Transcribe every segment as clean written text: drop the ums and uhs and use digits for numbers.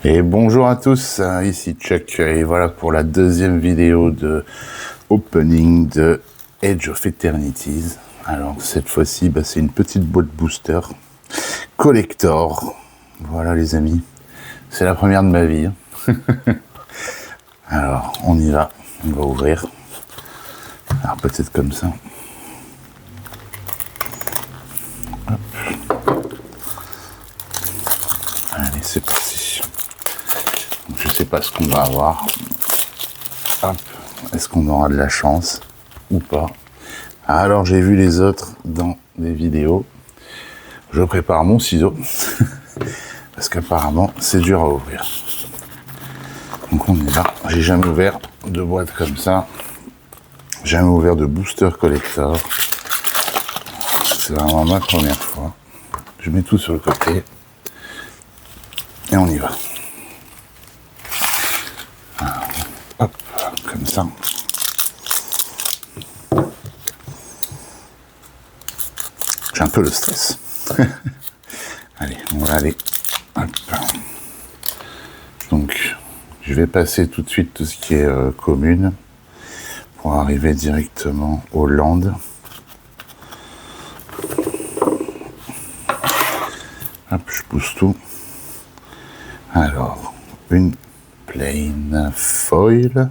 Et bonjour à tous, ici Chuck, et voilà pour la deuxième vidéo de opening de Edge of Eternities. Alors cette fois-ci, c'est une petite boîte booster collector. Voilà les amis, c'est la première de ma vie. Alors on y va, on va ouvrir. Alors peut-être comme ça. Hop. Allez, c'est parti. Je sais pas ce qu'on va avoir. Hop. Est-ce qu'on aura de la chance ou pas? Alors j'ai vu les autres dans des vidéos. Je prépare mon ciseau. Parce qu'apparemment c'est dur à ouvrir. Donc on est là. J'ai jamais ouvert de boîte comme ça. Jamais ouvert de booster collector. C'est vraiment ma première fois. Je mets tout sur le côté. Et on y va. Alors, hop, comme ça. J'ai un peu le stress. Allez, on va aller. Hop. Donc, je vais passer tout de suite tout ce qui est commune pour arriver directement au land. Hop, je pousse tout. Alors, une plain foil,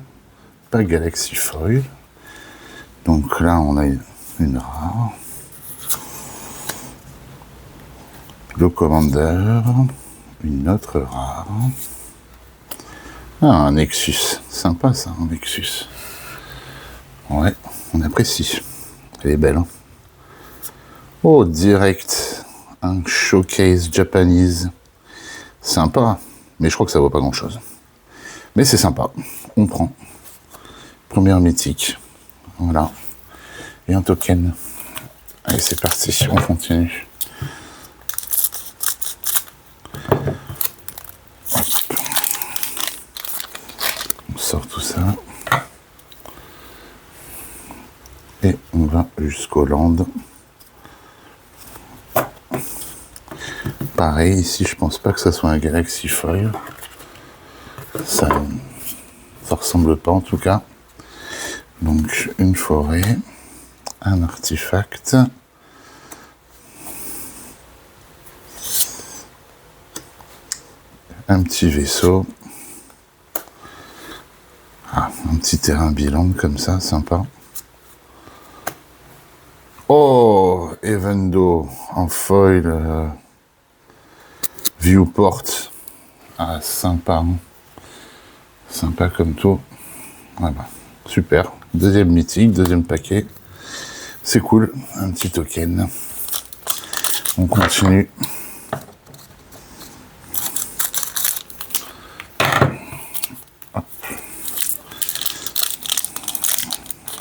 pas galaxy foil. Donc là, on a une rare. Le Commander, une autre rare. Ah, un Nexus. Sympa ça, un Nexus. Ouais, on apprécie. Elle est belle. Hein. Oh, direct. Un showcase Japanese. Sympa. Mais je crois que ça vaut pas grand chose. Mais c'est sympa. On prend. Première mythique. Voilà. Et un token. Allez, c'est parti. On continue. Hop. On sort tout ça. Et on va jusqu'au land. Pareil, ici, je pense pas que ça soit un Galaxy Foil. Ça ressemble pas en tout cas. Donc, une forêt, un artefact, un petit vaisseau, un petit terrain bilan comme ça, sympa. Oh, Evendo en foil. Viewport. Ah, sympa. Hein. Sympa comme tout. Voilà. Super. Deuxième mythique, deuxième paquet. C'est cool. Un petit token. On continue. Hop.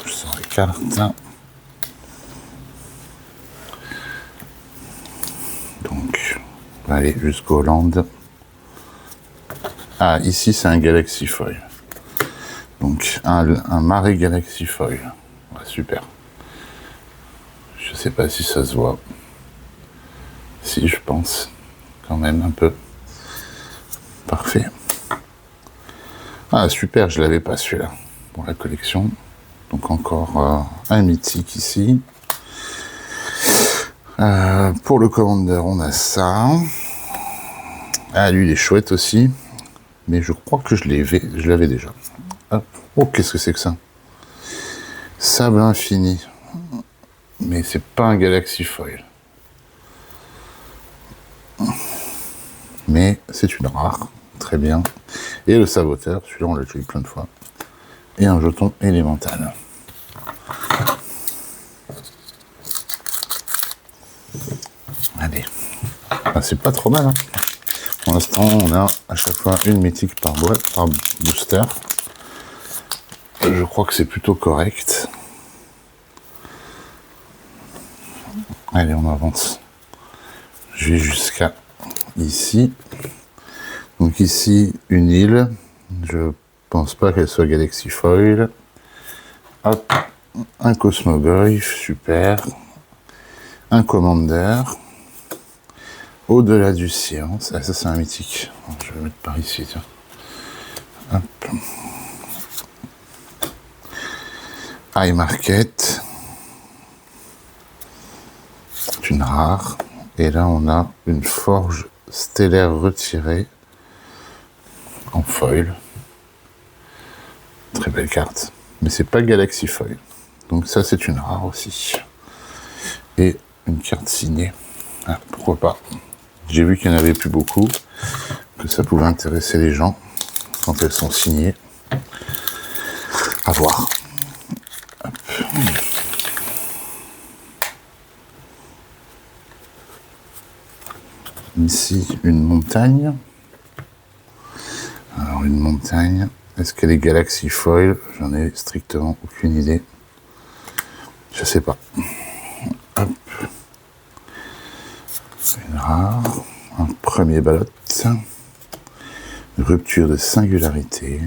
Je sors les cartes. Donc, on va aller jusqu'au land. Ah, ici, c'est un Galaxy Foil. Donc, un Marée Galaxy Foil. Ouais, super. Je sais pas si ça se voit. Si, je pense. Quand même, un peu. Parfait. Ah, super, je l'avais pas celui-là. Pour la collection. Donc, encore un mythique ici. Pour le Commander, on a ça. Ah, lui, il est chouette aussi. Mais je crois que je l'avais déjà. Hop. Oh, qu'est-ce que c'est que ça? Sable infini. Mais c'est pas un Galaxy Foil. Mais c'est une rare. Très bien. Et le saboteur, celui-là on l'a joué plein de fois. Et un jeton élémental. Allez. Ah, c'est pas trop mal. Hein. Pour l'instant, on a à chaque fois une mythique par boîte, par booster. Je crois que c'est plutôt correct. Allez, on avance. Je vais jusqu'à ici. Donc ici, une île. Je pense pas qu'elle soit Galaxy Foil. Hop, un Cosmoglyph, super. Un Commander. Au-delà du silence. Ah, ça, c'est un mythique. Je vais le mettre par ici, tiens. Hop. High Market. C'est une rare. Et là, on a une forge stellaire retirée en foil. Très belle carte. Mais c'est pas Galaxy Foil. Donc ça, c'est une rare aussi. Et une carte signée. Ah, pourquoi pas. J'ai vu qu'il n'y en avait plus beaucoup, que ça pouvait intéresser les gens quand elles sont signées. À voir. Hop. Ici, une montagne. Alors, une montagne. Est-ce qu'elle est Galaxy Foil? J'en ai strictement aucune idée. Je sais pas. Hop. Une rare. Un premier ballot. Rupture de singularité.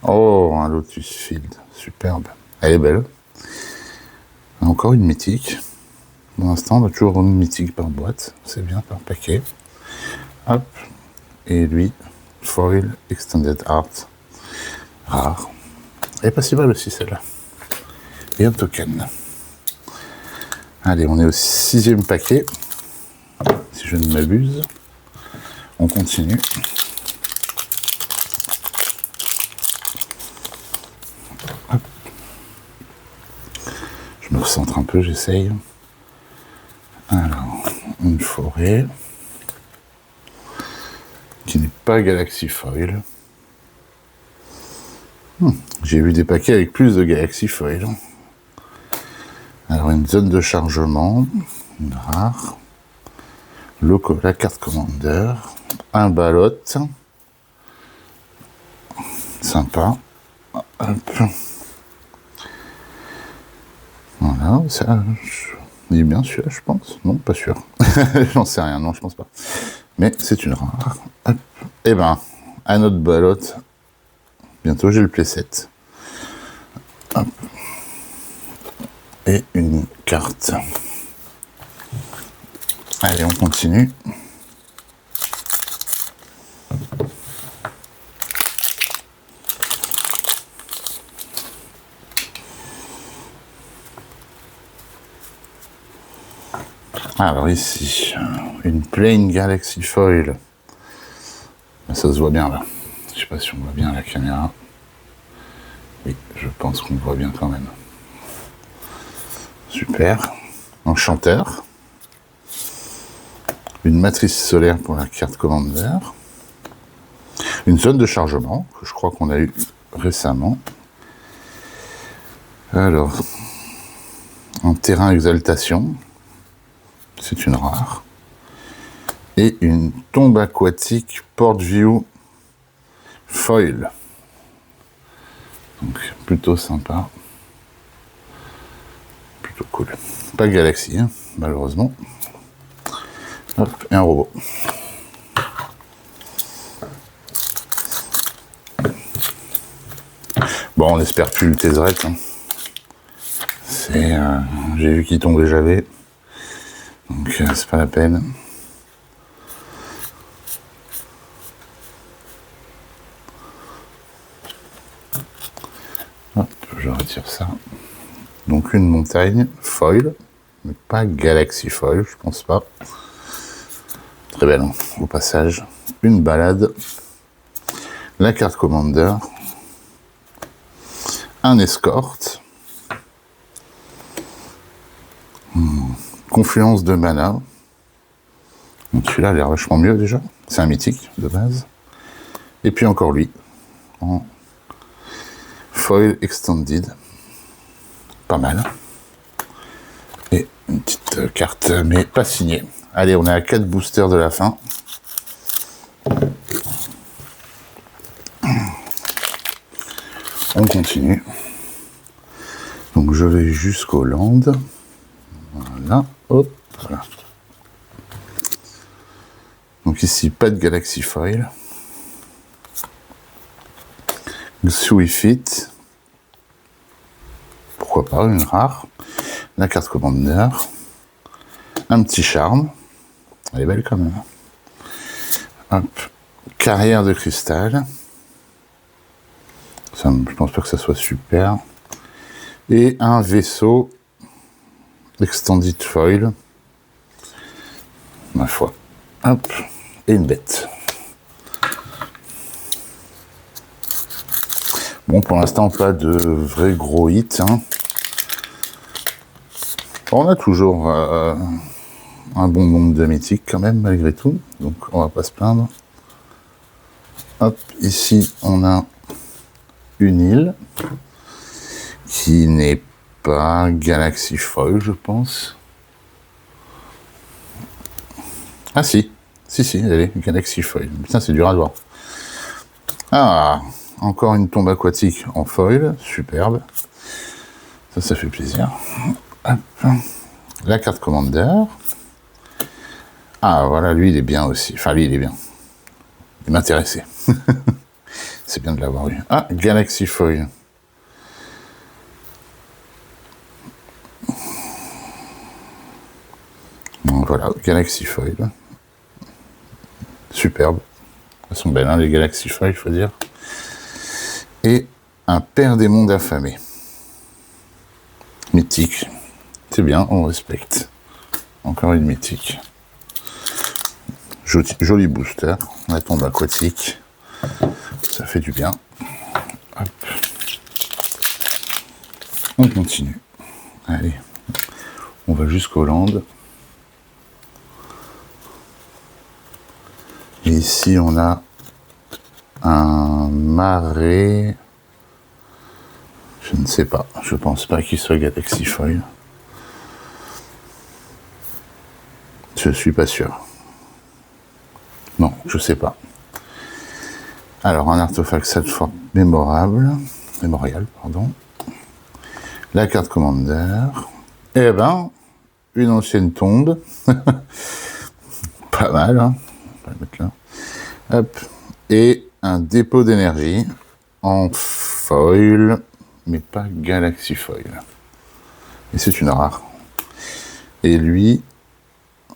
Oh, un Lotus Field. Superbe. Elle est belle. Encore une mythique. Pour l'instant, on a toujours une mythique par boîte. C'est bien, par paquet. Hop. Et lui, Foil Extended Art. Rare. Elle est pas si mal aussi, celle-là. Et un token. Allez, on est au 6e paquet. Si je ne m'abuse. On continue. Hop. Je me recentre un peu, j'essaye. Alors, une forêt. Qui n'est pas Galaxy Foil. J'ai vu des paquets avec plus de Galaxy Foil. Alors, une zone de chargement. Une rare. La carte Commander. Un ballot. Sympa. Hop. Voilà, ça. Il est bien celui-là, je pense. Non, pas sûr. J'en sais rien, non, je pense pas. Mais c'est une rare. Hop. Et ben, un autre ballot. Bientôt, j'ai le playset. Hop. Et une carte. Allez, on continue. Alors ici, une plain Galaxy Foil. Ça se voit bien là. Je sais pas si on voit bien la caméra. Oui, je pense qu'on voit bien quand même. Super. Enchanteur. Une matrice solaire pour la carte Commander. Une zone de chargement, que je crois qu'on a eu récemment. Alors, un terrain exaltation. C'est une rare. Et une tombe aquatique Portview Foil. Donc, plutôt sympa. Plutôt cool. Pas Galaxy, hein, malheureusement. Hop, et un robot. Bon, on espère plus le Tezzeret. Hein. J'ai vu qu'il tombait jamais. Donc, c'est pas la peine. Hop, je retire ça. Donc, une montagne foil, mais pas Galaxy Foil, je pense pas. Très belle, hein, au passage. Une balade. La carte Commander. Un escorte. Confluence de mana. Donc celui-là a l'air vachement mieux déjà. C'est un mythique de base. Et puis encore lui. En foil extended. Pas mal. Et une petite carte, mais pas signée. Allez, on est à 4 boosters de la fin. On continue. Donc je vais jusqu'au land. Voilà, hop, voilà. Donc ici, pas de Galaxy Foil. Suifit. Pourquoi pas, une rare. La carte Commander. Un petit charme. Elle est belle quand même. Hop. Carrière de cristal. Ça, je pense pas que ça soit super. Et un vaisseau extended foil. Ma foi. Hop. Et une bête. Bon, pour l'instant, pas de vrai gros hit. Hein. On a toujours un bon nombre de mythiques quand même, malgré tout. Donc, on va pas se plaindre. Hop, ici, on a une île qui n'est pas Galaxy Foil, je pense. Ah si, si, elle est Galaxy Foil. Putain, c'est dur à voir. Ah, encore une tombe aquatique en foil, superbe. Ça fait plaisir. Hop. La carte Commander. Ah, voilà, lui, il est bien aussi. Enfin, lui, il est bien. Il m'intéressait. C'est bien de l'avoir eu. Ah, Galaxy Foil. Donc, voilà, Galaxy Foil. Superbe. Elles sont belles, hein, les Galaxy Foil, il faut dire. Et un père des mondes affamés. Mythique. C'est bien, on respecte. Encore une mythique. Joli booster. La tombe aquatique. Ça fait du bien. Hop. On continue. Allez. On va jusqu'au land. Et ici, on a un marais. Je ne sais pas. Je pense pas qu'il soit Galaxy Foil. Je suis pas sûr. Non, je sais pas. Alors, un artefact Saltfort mémorial, pardon. La carte Commander. Eh ben, une ancienne tombe. Pas mal, hein. On va le mettre là. Hop. Et un dépôt d'énergie en foil, mais pas Galaxy Foil. Et c'est une rare. Et lui,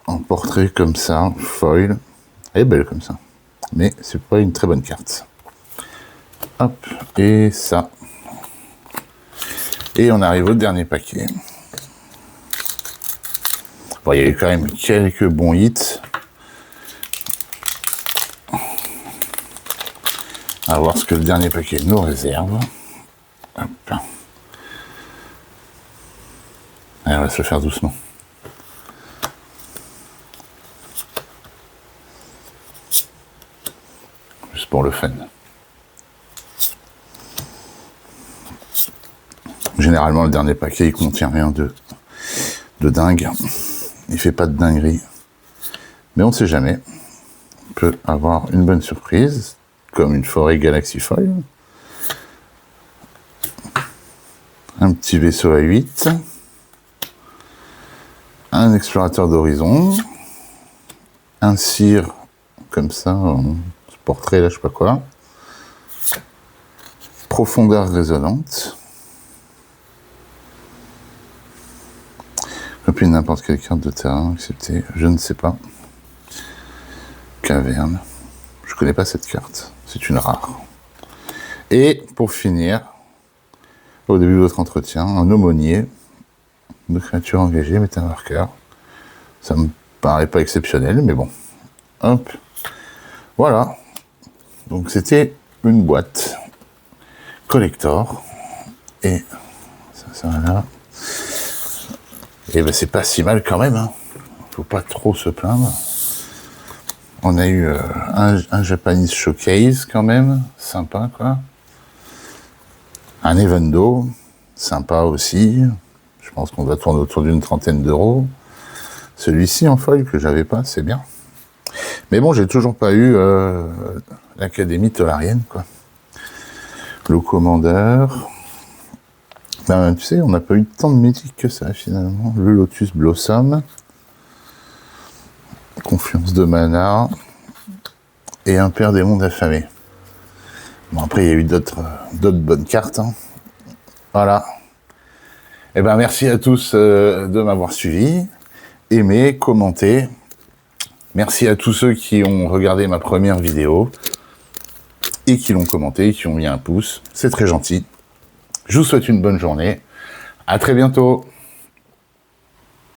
en portrait comme ça, foil, elle est belle comme ça. Mais c'est pas une très bonne carte. Hop, et ça. Et on arrive au dernier paquet. Bon, il y a eu quand même quelques bons hits. À voir ce que le dernier paquet nous réserve. Hop. Allez, on va se le faire doucement. Juste pour le fun. Généralement, le dernier paquet, il contient rien de dingue. Il fait pas de dinguerie. Mais on ne sait jamais. On peut avoir une bonne surprise, comme une forêt Galaxy Foil. Un petit vaisseau à 8. Un explorateur d'horizon. Un cire, comme ça, en portrait, là, je sais pas quoi. Profondeur résonante. Et puis n'importe quelle carte de terrain, excepté, je ne sais pas. Caverne. Je connais pas cette carte. C'est une rare. Et pour finir, au début de votre entretien, un aumônier de créature engagée, mettez un marqueur. Ça me paraît pas exceptionnel, mais bon. Hop. Voilà. Donc c'était une boîte collector. Et ça va là. Et ben c'est pas si mal quand même. Hein. Faut pas trop se plaindre. On a eu un Japanese Showcase quand même. Sympa quoi. Un Evendo. Sympa aussi. Je pense qu'on va tourner autour d'une 30aine d'euros. Celui-ci en foil que j'avais pas, c'est bien. Mais bon, j'ai toujours pas eu l'Académie Tolarienne, quoi. Le commandeur. Ben, tu sais, on n'a pas eu tant de mythiques que ça, finalement. Le Lotus Blossom. Confiance de mana. Et un père des mondes affamés. Bon, après, il y a eu d'autres bonnes cartes. Hein. Voilà. Eh ben, merci à tous de m'avoir suivi. Aimez, commentez. Merci à tous ceux qui ont regardé ma première vidéo et qui l'ont commenté, qui ont mis un pouce. C'est très gentil. Je vous souhaite une bonne journée. À très bientôt.